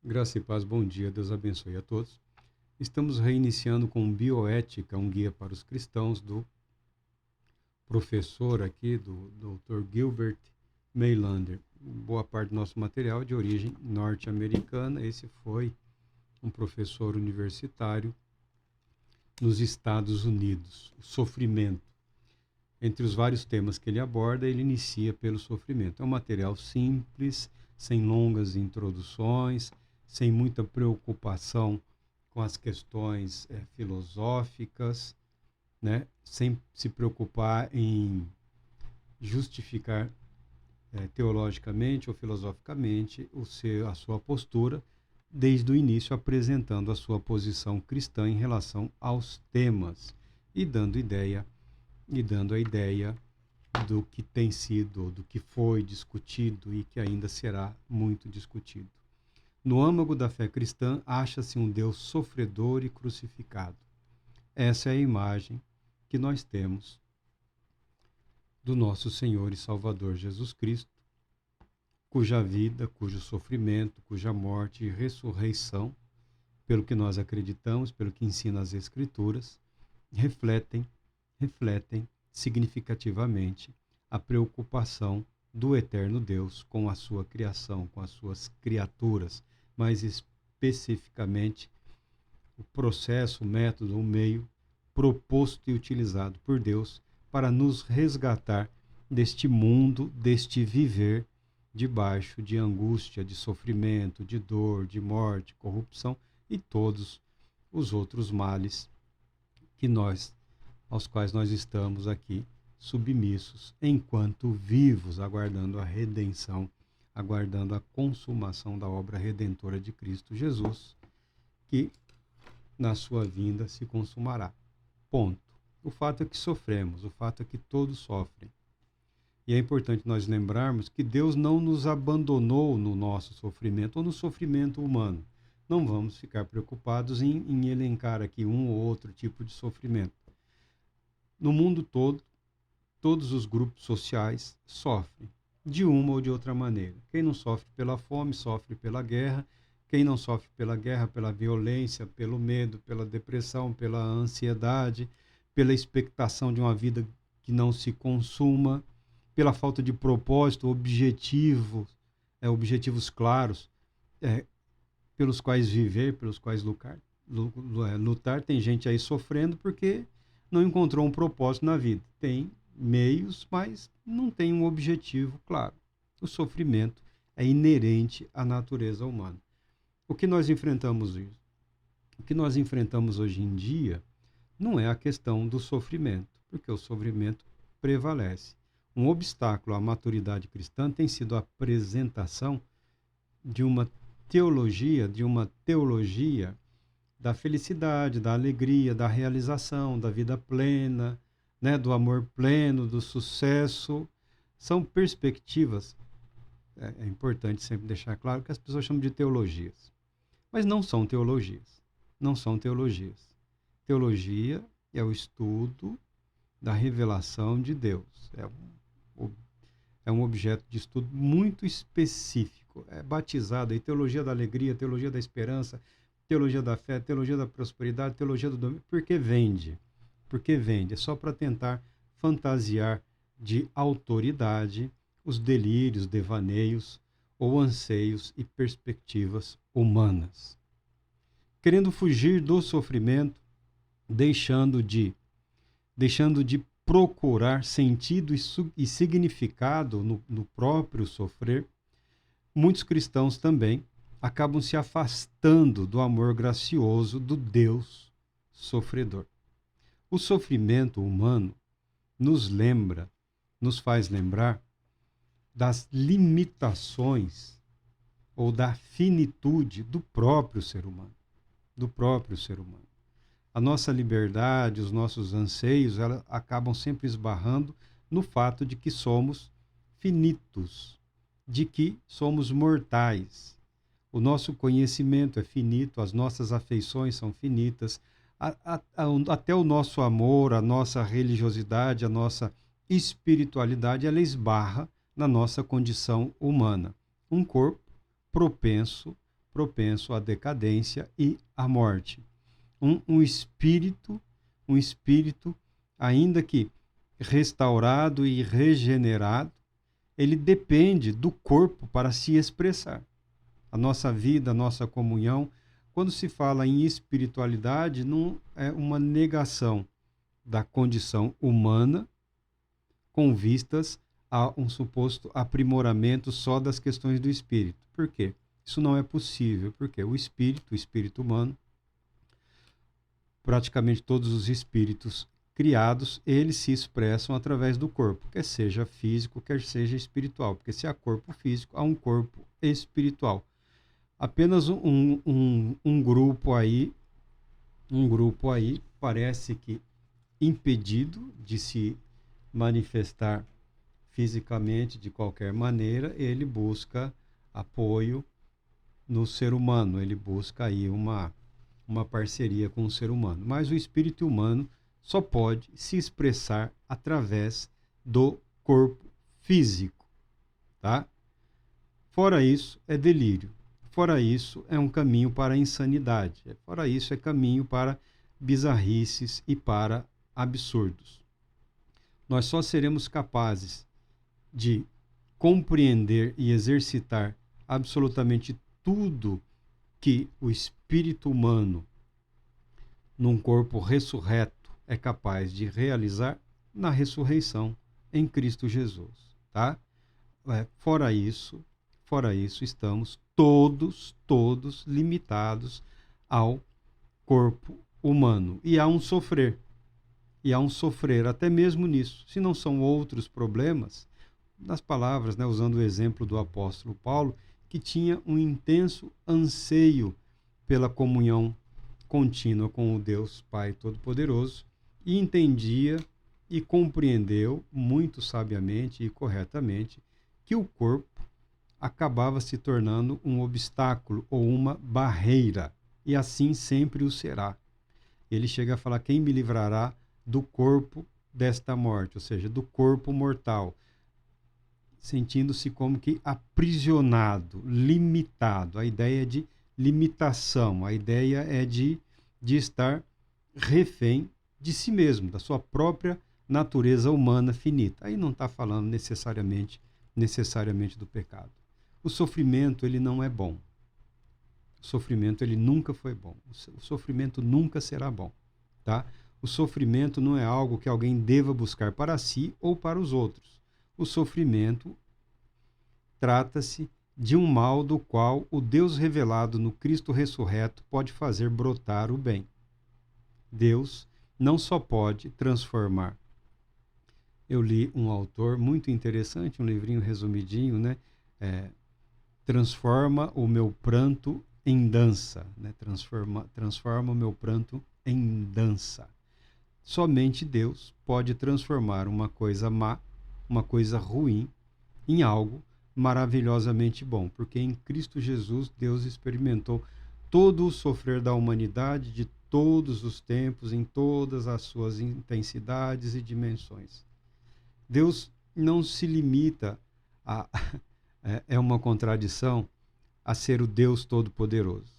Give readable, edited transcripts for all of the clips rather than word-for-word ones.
Graça e paz, bom dia, Deus abençoe a todos. Estamos reiniciando com Bioética, um guia para os cristãos, do professor aqui, do Dr. Gilbert Meilander. Boa parte do nosso material é de origem norte-americana. Esse foi um professor universitário nos Estados Unidos. O sofrimento. Entre os vários temas que ele aborda, ele inicia pelo sofrimento. É um material simples, sem longas introduções, sem muita preocupação com as questões filosóficas, né? Sem se preocupar em justificar teologicamente ou filosoficamente a sua postura, desde o início apresentando a sua posição cristã em relação aos temas e dando a ideia do que tem sido, do que foi discutido e que ainda será muito discutido. No âmago da fé cristã, acha-se um Deus sofredor e crucificado. Essa é a imagem que nós temos do nosso Senhor e Salvador Jesus Cristo, cuja vida, cujo sofrimento, cuja morte e ressurreição, pelo que nós acreditamos, pelo que ensina as Escrituras, refletem significativamente a preocupação do eterno Deus com a sua criação, com as suas criaturas, mais especificamente o processo, o método, o meio proposto e utilizado por Deus para nos resgatar deste mundo, deste viver debaixo de angústia, de sofrimento, de dor, de morte, corrupção e todos os outros males aos quais nós estamos aqui submissos, enquanto vivos, aguardando a redenção, aguardando a consumação da obra redentora de Cristo Jesus, que na sua vinda se consumará. Ponto. O fato é que sofremos, o fato é que todos sofrem. E é importante nós lembrarmos que Deus não nos abandonou no nosso sofrimento ou no sofrimento humano. Não vamos ficar preocupados em elencar aqui um ou outro tipo de sofrimento. No mundo todo, todos os grupos sociais sofrem, de uma ou de outra maneira. Quem não sofre pela fome, sofre pela guerra. Quem não sofre pela guerra, pela violência, pelo medo, pela depressão, pela ansiedade, pela expectação de uma vida que não se consuma, pela falta de propósito, objetivos claros, pelos quais viver, pelos quais lutar. Tem gente aí sofrendo porque não encontrou um propósito na vida. Tem meios, mas não tem um objetivo claro. O sofrimento é inerente à natureza humana. O que nós enfrentamos hoje em dia não é a questão do sofrimento, porque o sofrimento prevalece. Um obstáculo à maturidade cristã tem sido a apresentação de uma teologia da felicidade, da alegria, da realização, da vida plena, né, do amor pleno, do sucesso. São perspectivas, é importante sempre deixar claro que as pessoas chamam de teologias. Mas não são teologias. Não são teologias. Teologia é o estudo da revelação de Deus. É um objeto de estudo muito específico. É batizado aí teologia da alegria, teologia da esperança, teologia da fé, teologia da prosperidade, teologia do domínio. Porque vende. Porque vende. É só para tentar fantasiar de autoridade os delírios, devaneios ou anseios e perspectivas humanas. Querendo fugir do sofrimento, deixando de procurar sentido e significado no próprio sofrer, muitos cristãos também acabam se afastando do amor gracioso do Deus sofredor. O sofrimento humano nos faz lembrar das limitações ou da finitude do próprio ser humano. A nossa liberdade, os nossos anseios, acabam sempre esbarrando no fato de que somos finitos, de que somos mortais. O nosso conhecimento é finito, as nossas afeições são finitas, até o nosso amor, a nossa religiosidade, a nossa espiritualidade, ela esbarra na nossa condição humana. Um corpo propenso propenso à decadência e à morte. Um espírito, ainda que restaurado e regenerado, ele depende do corpo para se expressar. A nossa vida, a nossa comunhão, quando se fala em espiritualidade, não é uma negação da condição humana com vistas a um suposto aprimoramento só das questões do espírito. Por quê? Isso não é possível, porque o espírito humano, praticamente todos os espíritos criados, eles se expressam através do corpo, quer seja físico, quer seja espiritual, porque se há corpo físico, há um corpo espiritual. Apenas um grupo aí parece que impedido de se manifestar fisicamente de qualquer maneira, ele busca apoio no ser humano, ele busca aí uma parceria com o ser humano. Mas o espírito humano só pode se expressar através do corpo físico, tá? Fora isso, é delírio. Fora isso, é um caminho para a insanidade. Fora isso, é caminho para bizarrices e para absurdos. Nós só seremos capazes de compreender e exercitar absolutamente tudo que o espírito humano, num corpo ressurreto, é capaz de realizar na ressurreição em Cristo Jesus, tá? Fora isso, estamos todos limitados ao corpo humano. E há um sofrer, até mesmo nisso. Se não são outros problemas, nas palavras, né, usando o exemplo do apóstolo Paulo, que tinha um intenso anseio pela comunhão contínua com o Deus Pai Todo-Poderoso e entendia e compreendeu muito sabiamente e corretamente que o corpo acabava se tornando um obstáculo ou uma barreira, e assim sempre o será. Ele chega a falar: quem me livrará do corpo desta morte, ou seja, do corpo mortal, sentindo-se como que aprisionado, limitado. A ideia de limitação, a ideia é de estar refém de si mesmo, da sua própria natureza humana finita. Aí não está falando necessariamente do pecado. O sofrimento, ele não é bom. O sofrimento, ele nunca foi bom. O sofrimento nunca será bom, tá? O sofrimento não é algo que alguém deva buscar para si ou para os outros. O sofrimento trata-se de um mal do qual o Deus revelado no Cristo ressurreto pode fazer brotar o bem. Deus não só pode transformar. Eu li um autor muito interessante, um livrinho resumidinho, né? Transforma o meu pranto em dança, né? Transforma o meu pranto em dança. Somente Deus pode transformar uma coisa má, uma coisa ruim, em algo maravilhosamente bom, porque em Cristo Jesus Deus experimentou todo o sofrer da humanidade de todos os tempos, em todas as suas intensidades e dimensões. Deus não se limita a é uma contradição a ser o Deus Todo-Poderoso.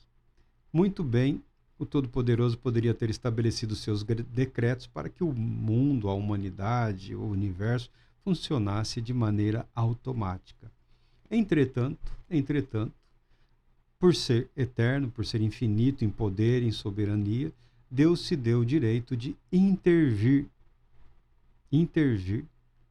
Muito bem, o Todo-Poderoso poderia ter estabelecido seus decretos para que o mundo, a humanidade, o universo funcionasse de maneira automática. Entretanto, por ser eterno, por ser infinito em poder, em soberania, Deus se deu o direito de intervir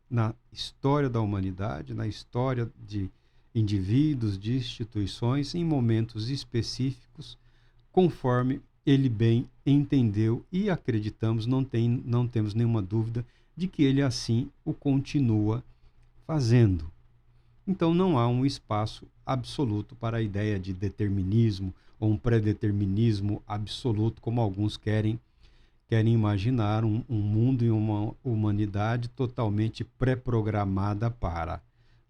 na história da humanidade, na história de indivíduos, de instituições, em momentos específicos, conforme ele bem entendeu, e acreditamos, não temos nenhuma dúvida de que ele assim o continua fazendo. Então não há um espaço absoluto para a ideia de determinismo ou um predeterminismo absoluto, como alguns querem imaginar um mundo e uma humanidade totalmente pré-programada para.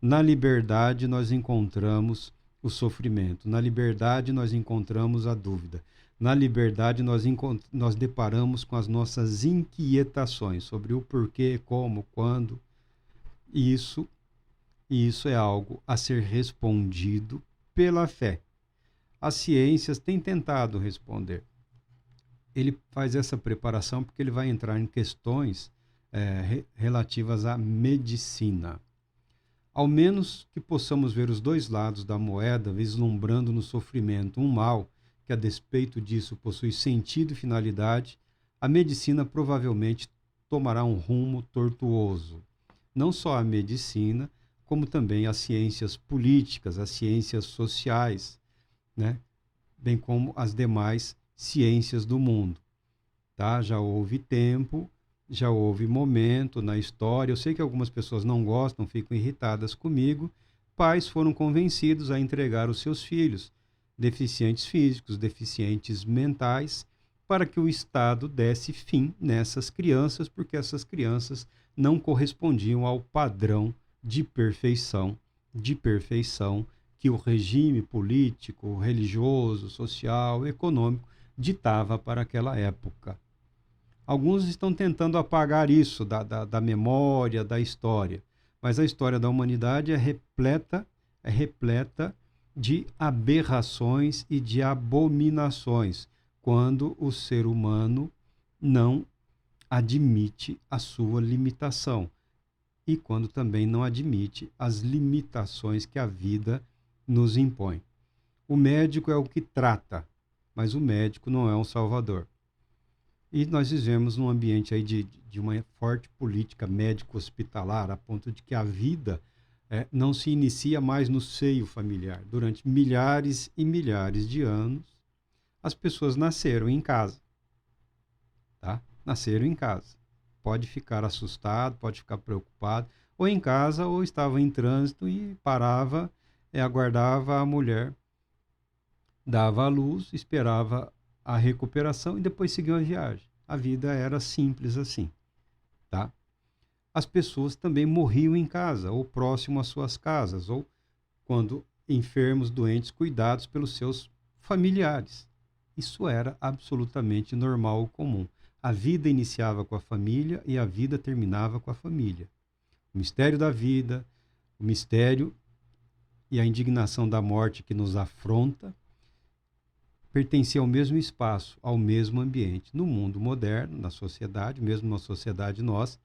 Na liberdade nós encontramos o sofrimento, na liberdade nós encontramos a dúvida, na liberdade nós deparamos com as nossas inquietações sobre o porquê, como, quando. E isso é algo a ser respondido pela fé. as ciências têm tentado responder. Ele faz essa preparação porque ele vai entrar em questões relativas à medicina. Ao menos que possamos ver os dois lados da moeda, vislumbrando no sofrimento um mal que, a despeito disso, possui sentido e finalidade, a medicina provavelmente tomará um rumo tortuoso. Não só a medicina, como também as ciências políticas, as ciências sociais, né? Bem como as demais ciências do mundo. Tá? Já houve tempo, já houve momento na história. Eu sei que algumas pessoas não gostam, ficam irritadas comigo. Pais foram convencidos a entregar os seus filhos, deficientes físicos, deficientes mentais, para que o Estado desse fim nessas crianças, porque essas crianças não correspondiam ao padrão de perfeição que o regime político, religioso, social, econômico ditava para aquela época. Alguns estão tentando apagar isso da memória, da história, mas a história da humanidade é repleta de aberrações e de abominações, quando o ser humano não admite a sua limitação e quando também não admite as limitações que a vida nos impõe. O médico é o que trata, mas o médico não é um salvador. E nós vivemos num ambiente aí de uma forte política médico-hospitalar, a ponto de que a vida não se inicia mais no seio familiar. Durante milhares e milhares de anos, as pessoas nasceram em casa. Tá? Nasceram em casa. Pode ficar assustado, pode ficar preocupado, ou em casa, ou estava em trânsito e parava, aguardava a mulher, dava à luz, esperava a recuperação e depois seguiu a viagem. A vida era simples assim, tá? As pessoas também morriam em casa, ou próximo às suas casas, ou quando enfermos, doentes, cuidados pelos seus familiares. Isso era absolutamente normal e comum. A vida iniciava com a família e a vida terminava com a família. O mistério da vida, o mistério e a indignação da morte que nos afronta pertencia ao mesmo espaço, ao mesmo ambiente. No mundo moderno, na sociedade, mesmo na sociedade nossa,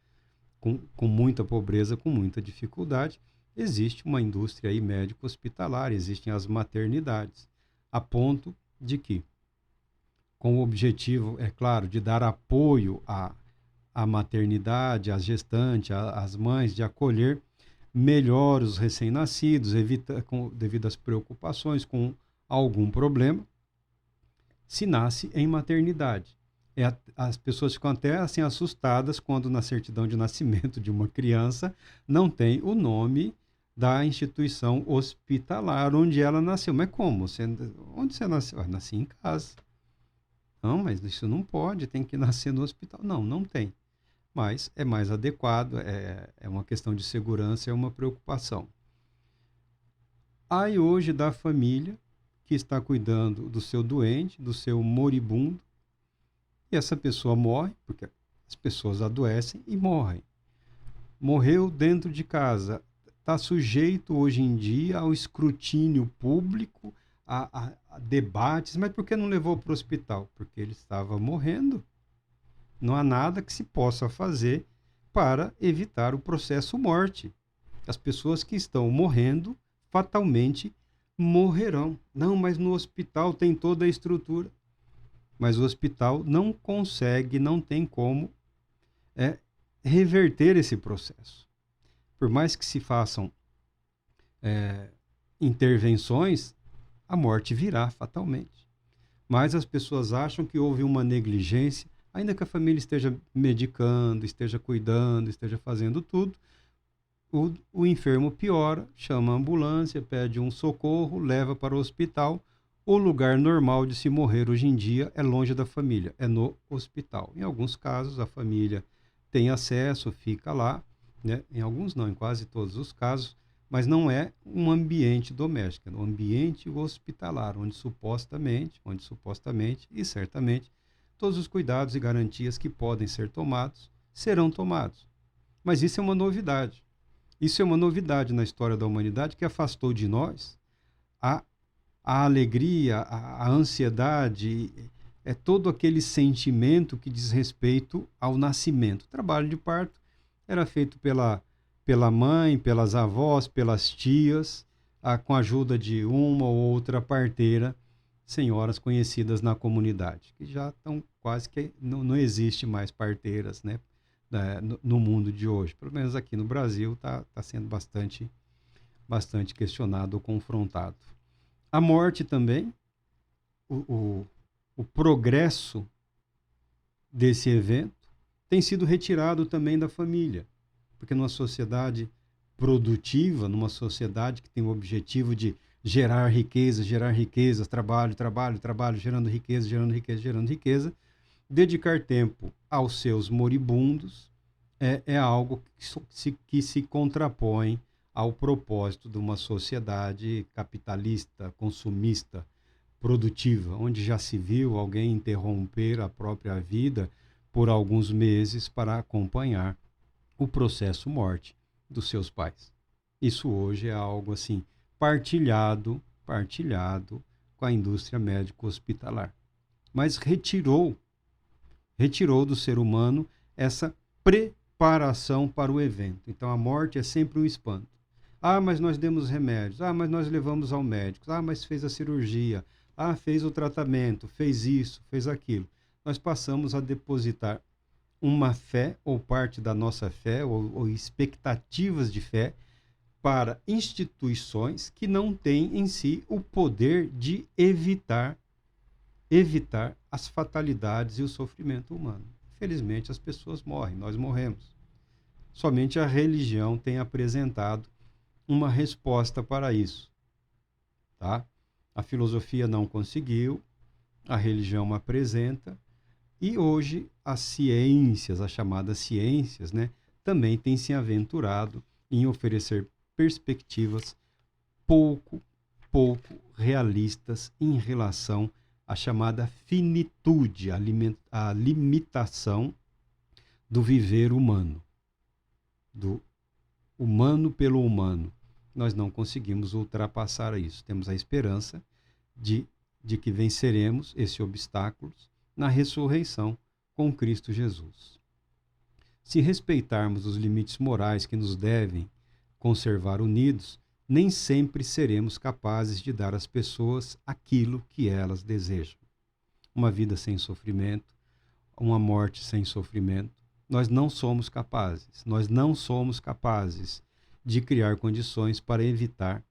com muita pobreza, com muita dificuldade, existe uma indústria aí médico-hospitalar, existem as maternidades, a ponto de que, com o objetivo, é claro, de dar apoio à maternidade, às gestantes, às mães, de acolher melhor os recém-nascidos, devido às preocupações com algum problema, se nasce em maternidade. As pessoas ficam até assim assustadas quando na certidão de nascimento de uma criança não tem o nome da instituição hospitalar onde ela nasceu. Mas como? Onde você nasceu? Nasci em casa. Não, mas isso não pode, tem que nascer no hospital. Não, não tem. Mas é mais adequado, é uma questão de segurança, é uma preocupação. Aí hoje da família que está cuidando do seu doente, do seu moribundo, e essa pessoa morre, porque as pessoas adoecem e morrem. Morreu dentro de casa, está sujeito hoje em dia ao escrutínio público, a debates, mas por que não levou para o hospital? Porque ele estava morrendo. Não há nada que se possa fazer para evitar o processo morte. As pessoas que estão morrendo fatalmente morrerão. Não, mas no hospital tem toda a estrutura. Mas o hospital não consegue, não tem como reverter esse processo. Por mais que se façam intervenções, a morte virá fatalmente. Mas as pessoas acham que houve uma negligência, ainda que a família esteja medicando, esteja cuidando, esteja fazendo tudo, o enfermo piora, chama a ambulância, pede um socorro, leva para o hospital. O lugar normal de se morrer hoje em dia é longe da família, é no hospital. Em alguns casos, a família tem acesso, fica lá, né? Em alguns não, em quase todos os casos, mas não é um ambiente doméstico, é um ambiente hospitalar, onde supostamente e certamente todos os cuidados e garantias que podem ser tomados serão tomados. Mas isso é uma novidade. Isso é uma novidade na história da humanidade que afastou de nós a a alegria, a ansiedade, é todo aquele sentimento que diz respeito ao nascimento. O trabalho de parto era feito pela mãe, pelas avós, pelas tias, com a ajuda de uma ou outra parteira, senhoras conhecidas na comunidade, que já estão quase que não existe mais parteiras, né, no mundo de hoje. Pelo menos aqui no Brasil está sendo bastante questionado ou confrontado. A morte também, o progresso desse evento tem sido retirado também da família, porque numa sociedade produtiva, numa sociedade que tem o objetivo de gerar riqueza, trabalho, gerando riqueza, dedicar tempo aos seus moribundos é algo que se contrapõe ao propósito de uma sociedade capitalista, consumista, produtiva, onde já se viu alguém interromper a própria vida por alguns meses para acompanhar o processo morte dos seus pais. Isso hoje é algo assim partilhado com a indústria médico-hospitalar. Mas retirou do ser humano essa preparação para o evento. Então a morte é sempre um espanto. Mas nós demos remédios. Mas nós levamos ao médico. Mas fez a cirurgia. Fez o tratamento, fez isso, fez aquilo. Nós passamos a depositar uma fé, ou parte da nossa fé, ou expectativas de fé, para instituições que não têm em si o poder de evitar as fatalidades e o sofrimento humano. Infelizmente, as pessoas morrem, nós morremos. Somente a religião tem apresentado uma resposta para isso. Tá? A filosofia não conseguiu, a religião apresenta, e hoje as ciências, as chamadas ciências, né, também têm se aventurado em oferecer perspectivas pouco realistas em relação à chamada finitude, a limitação do viver humano, do humano pelo humano. Nós não conseguimos ultrapassar isso. Temos a esperança de que venceremos esse obstáculo na ressurreição com Cristo Jesus. Se respeitarmos os limites morais que nos devem conservar unidos, nem sempre seremos capazes de dar às pessoas aquilo que elas desejam. Uma vida sem sofrimento, uma morte sem sofrimento, nós não somos capazes de criar condições para evitar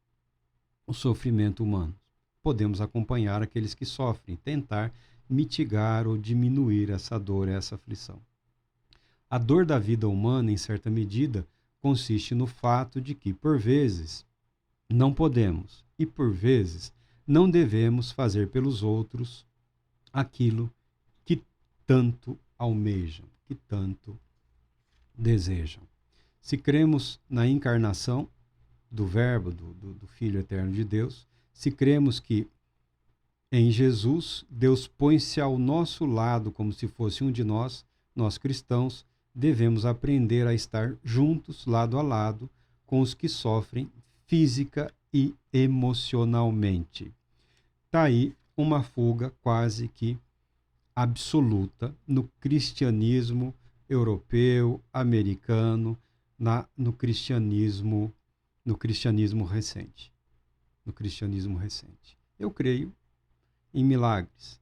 o sofrimento humano. Podemos acompanhar aqueles que sofrem, tentar mitigar ou diminuir essa dor, essa aflição. A dor da vida humana, em certa medida, consiste no fato de que, por vezes, não podemos e, por vezes, não devemos fazer pelos outros aquilo que tanto almejam, que tanto desejam. Se cremos na encarnação do Verbo, do Filho Eterno de Deus, se cremos que em Jesus, Deus põe-se ao nosso lado como se fosse um de nós cristãos, devemos aprender a estar juntos, lado a lado, com os que sofrem física e emocionalmente. Está aí uma fuga quase que absoluta no cristianismo europeu, americano, no cristianismo recente. Eu creio em milagres.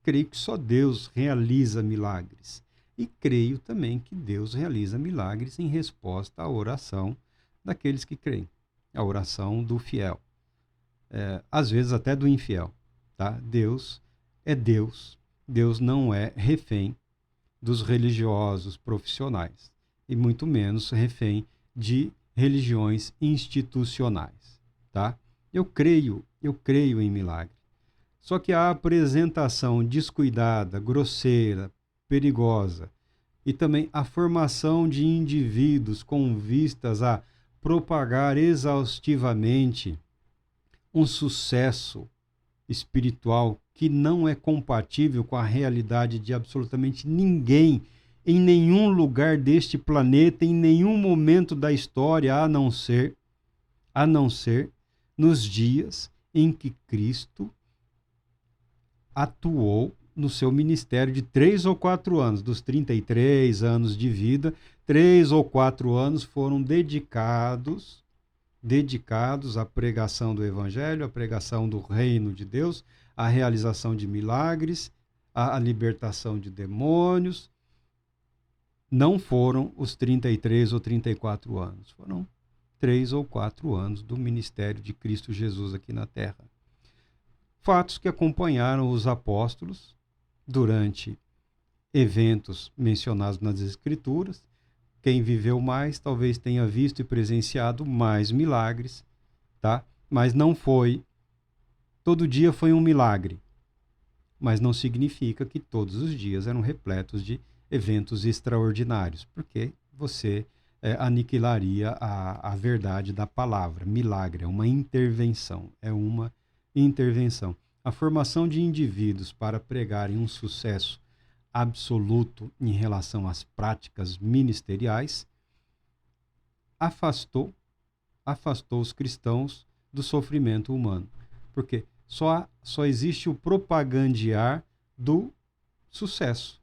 Creio que só Deus realiza milagres. E creio também que Deus realiza milagres em resposta à oração daqueles que creem. A oração do fiel. Às vezes até do infiel. Tá? Deus é Deus. Deus não é refém dos religiosos profissionais. E muito menos refém de religiões institucionais. Tá? Eu creio em milagre. Só que a apresentação descuidada, grosseira, perigosa e também a formação de indivíduos com vistas a propagar exaustivamente um sucesso espiritual que não é compatível com a realidade de absolutamente ninguém em nenhum lugar deste planeta, em nenhum momento da história, a não ser nos dias em que Cristo atuou no seu ministério de 3 ou 4 anos. Dos 33 anos de vida, 3 ou 4 anos foram dedicados à pregação do Evangelho, à pregação do reino de Deus, à realização de milagres, à libertação de demônios. Não foram os 33 ou 34 anos, foram 3 ou 4 anos do ministério de Cristo Jesus aqui na terra. Fatos que acompanharam os apóstolos durante eventos mencionados nas Escrituras. Quem viveu mais talvez tenha visto e presenciado mais milagres, tá? Mas não foi, todo dia foi um milagre, mas não significa que todos os dias eram repletos de eventos extraordinários, porque você aniquilaria a verdade da palavra. Milagre é uma intervenção, A formação de indivíduos para pregarem um sucesso absoluto em relação às práticas ministeriais afastou os cristãos do sofrimento humano, porque só existe o propagandear do sucesso,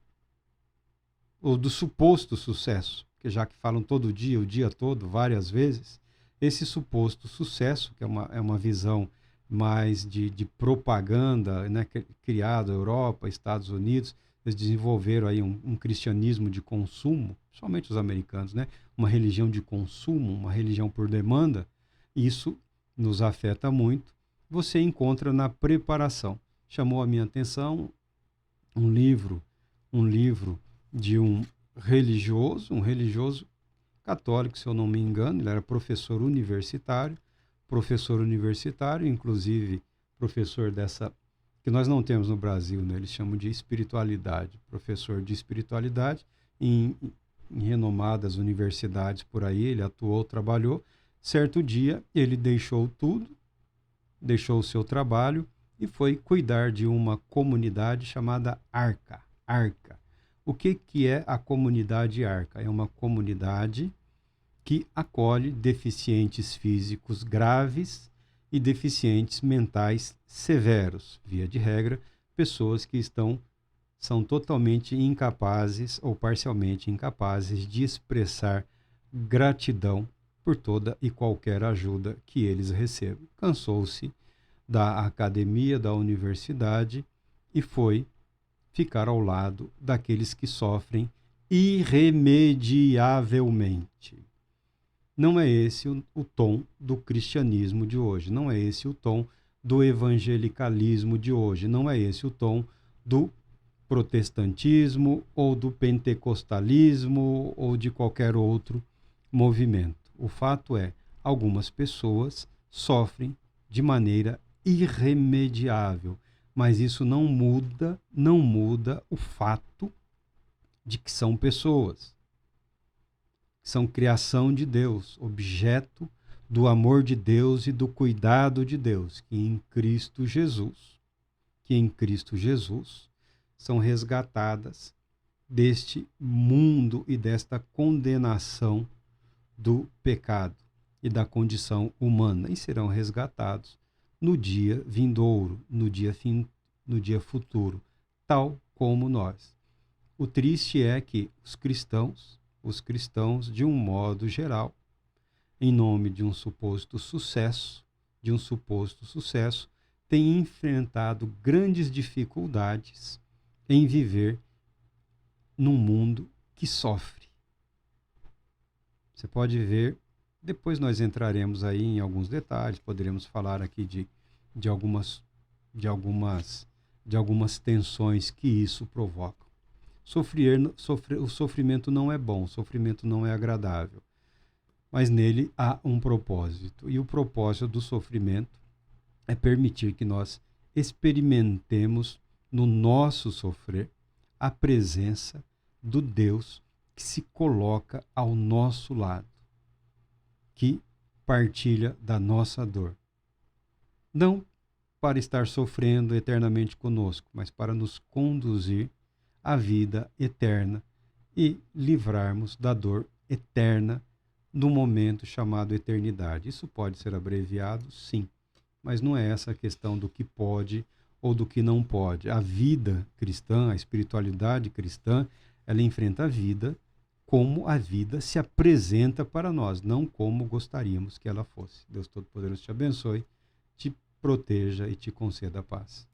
ou do suposto sucesso, que já que falam todo dia, o dia todo, várias vezes, esse suposto sucesso, que é uma visão mais de propaganda, né, criada na Europa, Estados Unidos, eles desenvolveram aí um cristianismo de consumo, somente os americanos, né, uma religião de consumo, uma religião por demanda. Isso nos afeta muito. Você encontra na preparação. Chamou a minha atenção um livro de um religioso católico, se eu não me engano. Ele era professor universitário, inclusive professor dessa, que nós não temos no Brasil, né? Eles chamam de espiritualidade, professor de espiritualidade em renomadas universidades por aí. Ele atuou, trabalhou. Certo dia ele deixou tudo, deixou o seu trabalho e foi cuidar de uma comunidade chamada Arca. O que é a comunidade Arca? É uma comunidade que acolhe deficientes físicos graves e deficientes mentais severos. Via de regra, pessoas que são totalmente incapazes ou parcialmente incapazes de expressar gratidão por toda e qualquer ajuda que eles recebam. Cansou-se da academia, da universidade e foi ficar ao lado daqueles que sofrem irremediavelmente. Não é esse o tom do cristianismo de hoje, não é esse o tom do evangelicalismo de hoje, não é esse o tom do protestantismo ou do pentecostalismo ou de qualquer outro movimento. O fato é, algumas pessoas sofrem de maneira irremediável, mas isso não muda o fato de que são pessoas. São criação de Deus, objeto do amor de Deus e do cuidado de Deus, que em Cristo Jesus são resgatadas deste mundo e desta condenação do pecado e da condição humana, e serão resgatados no dia vindouro, no dia futuro, tal como nós. O triste é que os cristãos, de um modo geral, em nome de um suposto sucesso, têm enfrentado grandes dificuldades em viver num mundo que sofre. Você pode ver, depois nós entraremos aí em alguns detalhes, poderemos falar aqui de algumas tensões que isso provoca. O sofrimento não é bom, o sofrimento não é agradável, mas nele há um propósito. E o propósito do sofrimento é permitir que nós experimentemos no nosso sofrer a presença do Deus que se coloca ao nosso lado, que partilha da nossa dor. Não para estar sofrendo eternamente conosco, mas para nos conduzir à vida eterna e livrarmos da dor eterna no momento chamado eternidade. Isso pode ser abreviado? Sim. mas não é essa a questão do que pode ou do que não pode. A vida cristã, a espiritualidade cristã, ela enfrenta a vida como a vida se apresenta para nós, não como gostaríamos que ela fosse. Deus Todo-Poderoso te abençoe, te proteja e te conceda a paz.